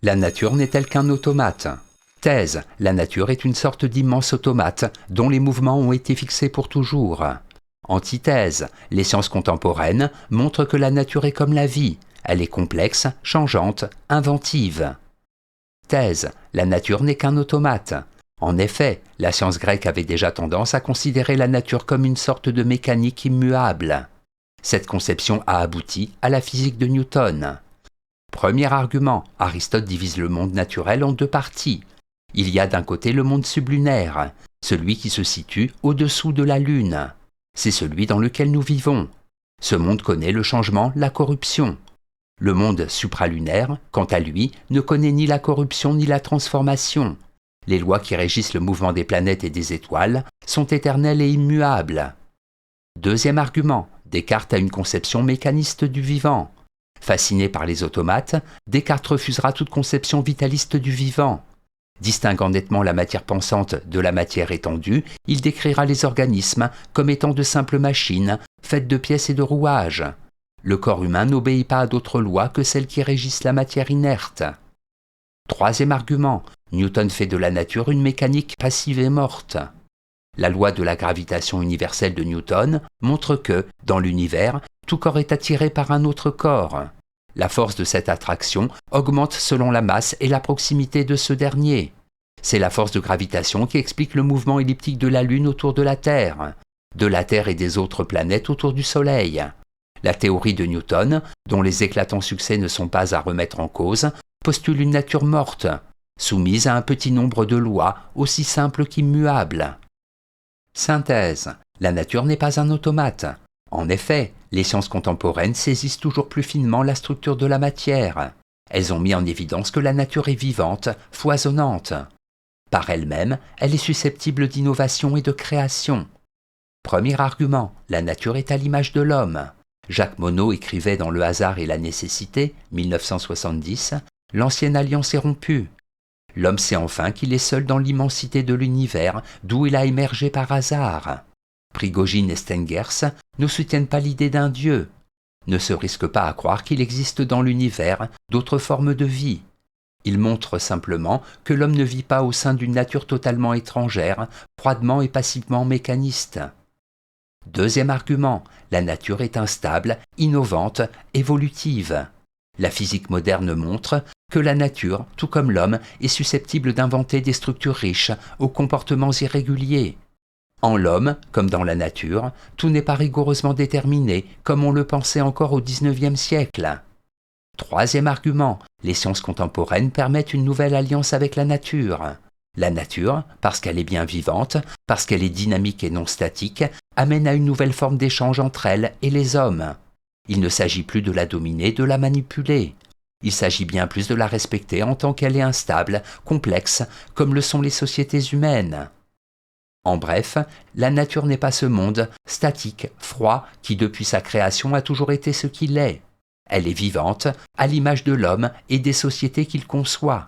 La nature n'est-elle qu'un automate? Thèse. La nature est une sorte d'immense automate dont les mouvements ont été fixés pour toujours. Antithèse. Les sciences contemporaines montrent que la nature est comme la vie. Elle est complexe, changeante, inventive. Thèse. La nature n'est qu'un automate. En effet, la science grecque avait déjà tendance à considérer la nature comme une sorte de mécanique immuable. Cette conception a abouti à la physique de Newton. Premier argument, Aristote divise le monde naturel en deux parties. Il y a d'un côté le monde sublunaire, celui qui se situe au-dessous de la Lune. C'est celui dans lequel nous vivons. Ce monde connaît le changement, la corruption. Le monde supralunaire, quant à lui, ne connaît ni la corruption ni la transformation. Les lois qui régissent le mouvement des planètes et des étoiles sont éternelles et immuables. Deuxième argument, Descartes a une conception mécaniste du vivant. Fasciné par les automates, Descartes refusera toute conception vitaliste du vivant. Distinguant nettement la matière pensante de la matière étendue, il décrira les organismes comme étant de simples machines, faites de pièces et de rouages. Le corps humain n'obéit pas à d'autres lois que celles qui régissent la matière inerte. Troisième argument, Newton fait de la nature une mécanique passive et morte. La loi de la gravitation universelle de Newton montre que, dans l'univers, tout corps est attiré par un autre corps. La force de cette attraction augmente selon la masse et la proximité de ce dernier. C'est la force de gravitation qui explique le mouvement elliptique de la Lune autour de la Terre et des autres planètes autour du Soleil. La théorie de Newton, dont les éclatants succès ne sont pas à remettre en cause, postule une nature morte, soumise à un petit nombre de lois aussi simples qu'immuables. Synthèse. La nature n'est pas un automate. En effet, les sciences contemporaines saisissent toujours plus finement la structure de la matière. Elles ont mis en évidence que la nature est vivante, foisonnante. Par elle-même, elle est susceptible d'innovation et de création. Premier argument, la nature est à l'image de l'homme. Jacques Monod écrivait dans Le hasard et la nécessité, 1970, « L'ancienne alliance est rompue. L'homme sait enfin qu'il est seul dans l'immensité de l'univers d'où il a émergé par hasard. » Prigogine et Stengers ne soutiennent pas l'idée d'un Dieu, ne se risquent pas à croire qu'il existe dans l'univers d'autres formes de vie. Ils montrent simplement que l'homme ne vit pas au sein d'une nature totalement étrangère, froidement et passivement mécaniste. Deuxième argument, la nature est instable, innovante, évolutive. La physique moderne montre que la nature, tout comme l'homme, est susceptible d'inventer des structures riches aux comportements irréguliers. En l'homme, comme dans la nature, tout n'est pas rigoureusement déterminé, comme on le pensait encore au XIXe siècle. Troisième argument, les sciences contemporaines permettent une nouvelle alliance avec la nature. La nature, parce qu'elle est bien vivante, parce qu'elle est dynamique et non statique, amène à une nouvelle forme d'échange entre elle et les hommes. Il ne s'agit plus de la dominer, de la manipuler. Il s'agit bien plus de la respecter en tant qu'elle est instable, complexe, comme le sont les sociétés humaines. En bref, la nature n'est pas ce monde, statique, froid, qui depuis sa création a toujours été ce qu'il est. Elle est vivante, à l'image de l'homme et des sociétés qu'il conçoit.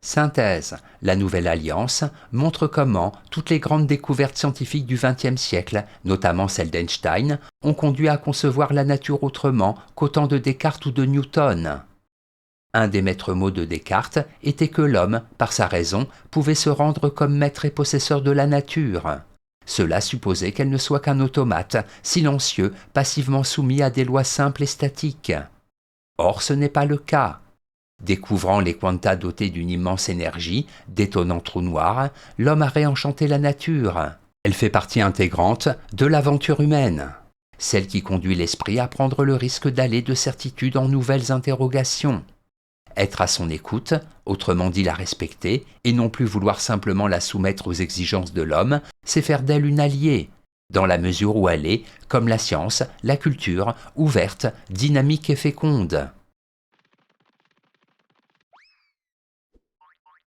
Synthèse. La Nouvelle Alliance montre comment toutes les grandes découvertes scientifiques du XXe siècle, notamment celles d'Einstein, ont conduit à concevoir la nature autrement qu'au temps de Descartes ou de Newton. Un des maîtres mots de Descartes était que l'homme, par sa raison, pouvait se rendre comme maître et possesseur de la nature. Cela supposait qu'elle ne soit qu'un automate, silencieux, passivement soumis à des lois simples et statiques. Or ce n'est pas le cas. Découvrant les quanta dotés d'une immense énergie, d'étonnants trous noirs, l'homme a réenchanté la nature. Elle fait partie intégrante de l'aventure humaine, celle qui conduit l'esprit à prendre le risque d'aller de certitude en nouvelles interrogations. Être à son écoute, autrement dit la respecter, et non plus vouloir simplement la soumettre aux exigences de l'homme, c'est faire d'elle une alliée, dans la mesure où elle est, comme la science, la culture, ouverte, dynamique et féconde.